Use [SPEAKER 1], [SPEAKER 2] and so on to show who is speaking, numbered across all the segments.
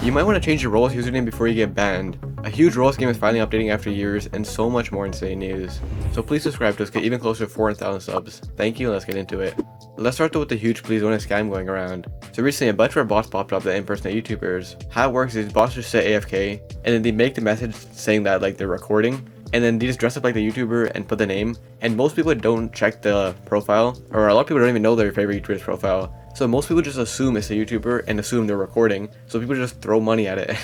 [SPEAKER 1] You might want to change your Roblox username before you get banned. A huge Roblox game is finally updating after years, and so much more insane news. So please subscribe to us, get even closer to 400,000 subs. Thank you, and let's get into it. Let's start though with the huge please don't scam going around. So recently a bunch of bots popped up that impersonate YouTubers. How it works is bots just sit AFK, and then they make the message saying that like they're recording, and then they just dress up like the YouTuber and put the name, and most people don't check the profile, or a lot of people don't even know their favorite YouTuber's profile. So most people just assume it's a YouTuber and assume they're recording, so people just throw money at it.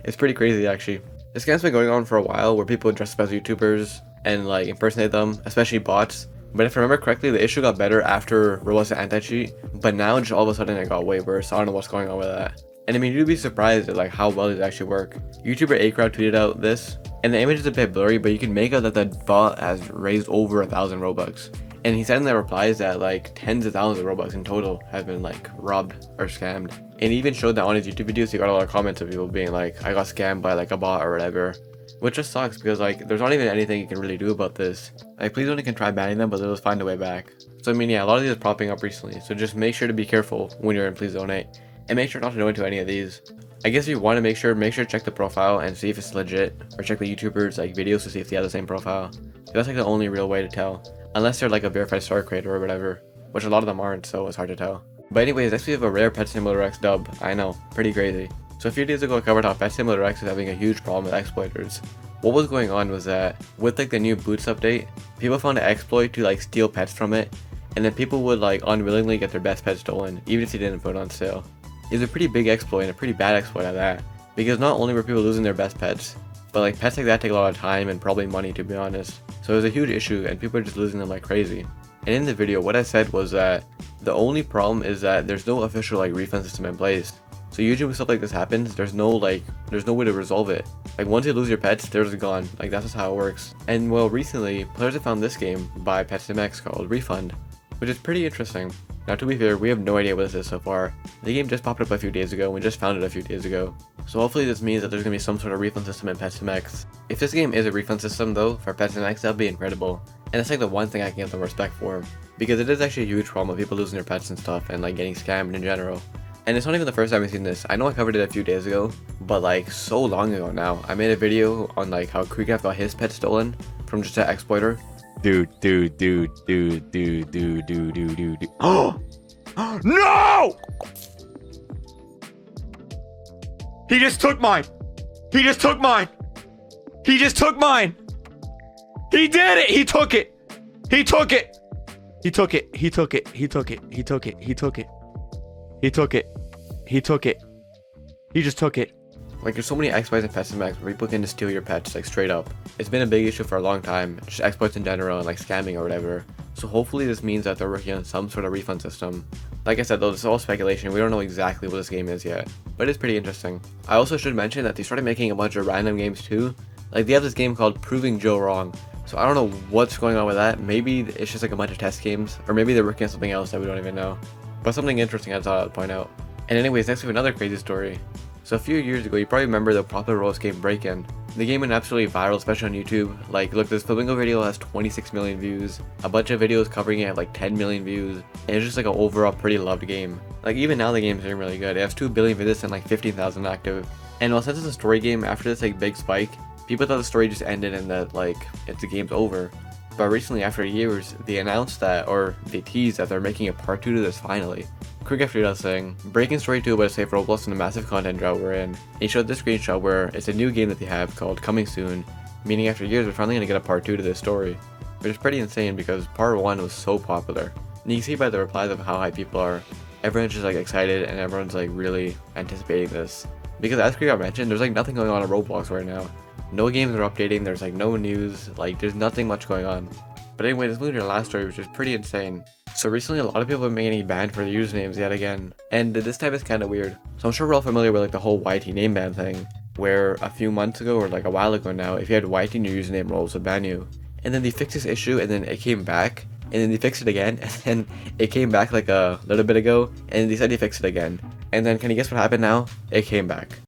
[SPEAKER 1] It's pretty crazy actually. This scam's been going on for a while where people dress up as YouTubers and like impersonate them, especially bots. But if I remember correctly, the issue got better after Roblox anti-cheat, but now just all of a sudden it got way worse. I don't know what's going on with that. And I mean, you'd be surprised at like how well it actually work. YouTuber A-Crowd tweeted out this, and the image is a bit blurry, but you can make out that the bot has raised over 1,000 Robux. And he said in the replies that like tens of thousands of Robux in total have been like robbed or scammed. And he even showed that on his YouTube videos. He got a lot of comments of people being like, I got scammed by like a bot or whatever. Which just sucks because like there's not even anything you can really do about this. Like please only can try banning them, but they'll find a way back. So I mean yeah, a lot of these are popping up recently. So just make sure to be careful when you're in Please Donate. And make sure not to donate to any of these. I guess if you want to make sure to check the profile and see if it's legit. Or check the YouTubers like videos to see if they have the same profile. That's like the only real way to tell. Unless they're like a verified star creator or whatever, which a lot of them aren't, so it's hard to tell. But anyways, next we have a rare Pet Simulator X dub. I know, pretty crazy. So a few days ago I covered how Pet Simulator X is having a huge problem with exploiters. What was going on was that with like the new Boots update, people found an exploit to like steal pets from it, and then people would like unwillingly get their best pet stolen, even if they didn't put it on sale. It's a pretty big exploit and a pretty bad exploit at that, because not only were people losing their best pets, but like pets like that take a lot of time and probably money to be honest. So it was a huge issue and people are just losing them like crazy. And in the video what I said was that the only problem is that there's no official like refund system in place. So usually when stuff like this happens, there's no way to resolve it. Like once you lose your pets, they're just gone. Like that's just how it works. And well, recently players have found this game by PetSimX called Refund, which is pretty interesting. Now to be fair, we have no idea what this is so far. The game just popped up a few days ago and we just found it a few days ago. So hopefully this means that there's going to be some sort of refund system in PetSimX. If this game is a refund system though, for PetSimX, that would be incredible. And that's like the one thing I can give them respect for. Because it is actually a huge problem of people losing their pets and stuff and like getting scammed in general. And it's not even the first time I've seen this. I know I covered it a few days ago, but like so long ago now. I made a video on like how Creecraft got his pet stolen from just an exploiter. Dude. Oh! No! He just took mine! He just took mine! He just took mine! He did it! He took it! He took it! He took it! He took it! He took it! He took it! He took it! He took it! He took it! He just took it! Like there's so many exploits in PetSimX where people can just steal your pets like straight up. It's been a big issue for a long time, just exploits in general and like scamming or whatever. So hopefully this means that they're working on some sort of refund system. Like I said though, this is all speculation, we don't know exactly what this game is yet, but it's pretty interesting. I also should mention that they started making a bunch of random games too. Like they have this game called Proving Joe Wrong. So I don't know what's going on with that. Maybe it's just like a bunch of test games, or maybe they're working on something else that we don't even know. But something interesting I thought I'd point out. And anyways, next we have another crazy story. So a few years ago, you probably remember the popular Roblox game Break-In. The game went absolutely viral, especially on YouTube. Like, look, this Flamingo video has 26 million views. A bunch of videos covering it have like 10 million views. And it's just like an overall pretty loved game. Like, even now the game's doing really good. It has 2 billion visits and like 15,000 active. And while since it's a story game, after this like big spike, people thought the story just ended and that like, the game's over. But recently, after years, they announced that, or they teased that they're making a part 2 to this finally. Creecraft tweeted out saying, Breaking Story 2 about to save Roblox in the massive content drought we're in. And he showed this screenshot where it's a new game that they have called Coming Soon, meaning after years we're finally going to get a part 2 to this story. Which is pretty insane because part 1 was so popular. And you can see by the replies of how high people are. Everyone's just like excited and everyone's like really anticipating this. Because as Creecraft mentioned, there's like nothing going on in Roblox right now. No games are updating, there's like no news, like there's nothing much going on. But anyway, let's move to the last story, which is pretty insane. So recently a lot of people have been getting banned for their usernames yet again, and this time it's kind of weird. So I'm sure we're all familiar with like the whole YT name ban thing, where a few months ago or like a while ago now, if you had YT in your username, Roblox would ban you. And then they fixed this issue and then it came back, and then they fixed it again, and then it came back like a little bit ago, and they said they fixed it again. And then can you guess what happened now? It came back.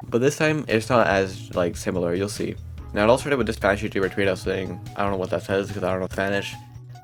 [SPEAKER 1] But this time it's not as like similar, you'll see. Now it all started with this Spanish YouTuber tweet out saying, I don't know what that says because I don't know Spanish.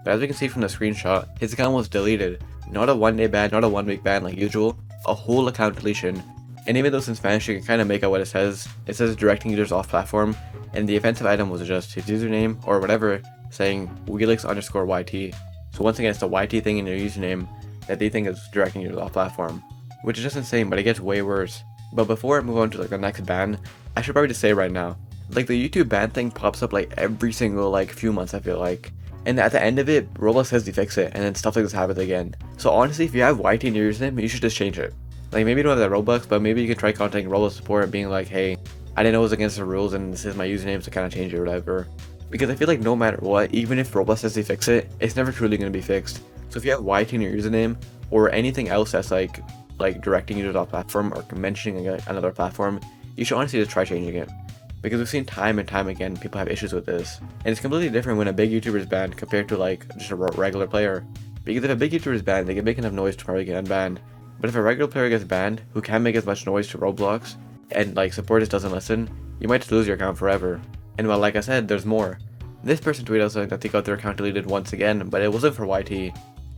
[SPEAKER 1] But as we can see from the screenshot, his account was deleted. Not a 1-day ban, not a 1-week ban like usual, a whole account deletion. And even though it's in Spanish, you can kind of make out what it says. It says directing users off platform, and the offensive item was just his username or whatever saying Wielix_YT. So once again, it's the YT thing in your username that they think is directing users off platform, which is just insane, but it gets way worse. But before I move on to like the next ban, I should probably just say right now, like the YouTube ban thing pops up like every single like few months, I feel like. And at the end of it, Roblox says they fix it, and then stuff like this happens again. So honestly, if you have YT in your username, you should just change it. Like maybe you don't have that Robux, but maybe you can try contacting Roblox support and being like, hey, I didn't know it was against the rules and this is my username, so kind of change it or whatever. Because I feel like no matter what, even if Roblox says they fix it, it's never truly going to be fixed. So if you have YT in your username, or anything else that's like directing users off platform or mentioning another platform, you should honestly just try changing it. Because we've seen time and time again people have issues with this. And it's completely different when a big YouTuber is banned compared to like just a regular player. Because if a big YouTuber is banned, they can make enough noise to probably get unbanned. But if a regular player gets banned, who can't make as much noise to Roblox, and like support just doesn't listen, you might just lose your account forever. And well, like I said, there's more. This person tweeted us saying that they got their account deleted once again, but it wasn't for YT.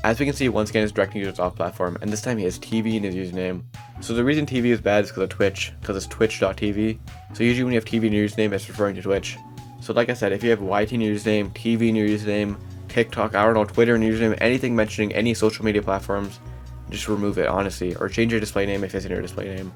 [SPEAKER 1] As we can see, once again, it's directing users off platform, and this time he has TV in his username. So the reason TV is bad is because of Twitch, because it's twitch.tv. So usually when you have TV in your username, it's referring to Twitch. So like I said, if you have YT in your username, TV in your username, TikTok, I don't know, Twitter in your username, anything mentioning any social media platforms, just remove it, honestly, or change your display name if it's in your display name.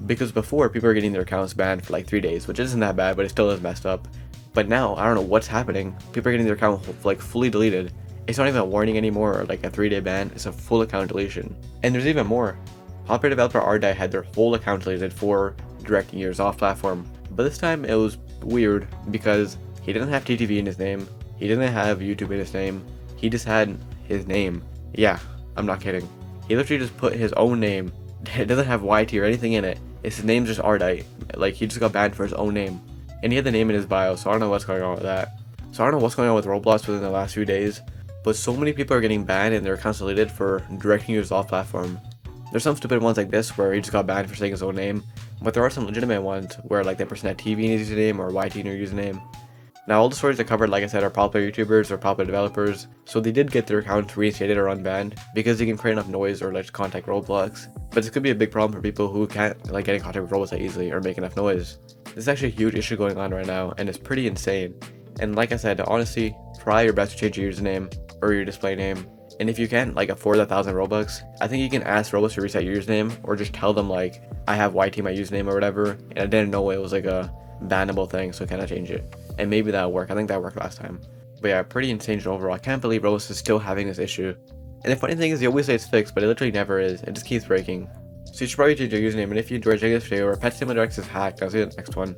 [SPEAKER 1] Because before, people were getting their accounts banned for like 3 days, which isn't that bad, but it still is messed up. But now, I don't know what's happening, people are getting their account like fully deleted. It's not even a warning anymore or like a 3-day ban, it's a full account deletion. And there's even more. Popular developer Ardai had their whole account deleted for directing users off platform. But this time it was weird because he didn't have TTV in his name, he didn't have YouTube in his name, he just had his name. Yeah, I'm not kidding. He literally just put his own name. It doesn't have YT or anything in it. His name's just Ardai. Like he just got banned for his own name. And he had the name in his bio, so I don't know what's going on with that. So I don't know what's going on with Roblox within the last few days. But so many people are getting banned and their accounts deleted for directing users off platform. There's some stupid ones like this where he just got banned for saying his own name, but there are some legitimate ones where like that person had TV in his username or YT in their username. Now all the stories I covered, like I said, are popular YouTubers or popular developers, so they did get their accounts reinstated or unbanned because they can create enough noise or like contact Roblox. But this could be a big problem for people who can't like get in contact with Roblox that easily or make enough noise. This is actually a huge issue going on right now, and it's pretty insane. And like I said, honestly, try your best to change your username or your display name. And if you can't like afford 1,000 Robux, I think you can ask Roblox to reset your username or just tell them like, I have YT in my username or whatever, and I didn't know it was like a bannable thing, so can I change it? And maybe that'll work. I think that worked last time. But yeah, pretty insane overall. I can't believe Roblox is still having this issue. And the funny thing is they always say it's fixed, but it literally never is. It just keeps breaking. So you should probably change your username, and if you enjoyed this video or Pet Simulator X is hacked, I'll see you in the next one.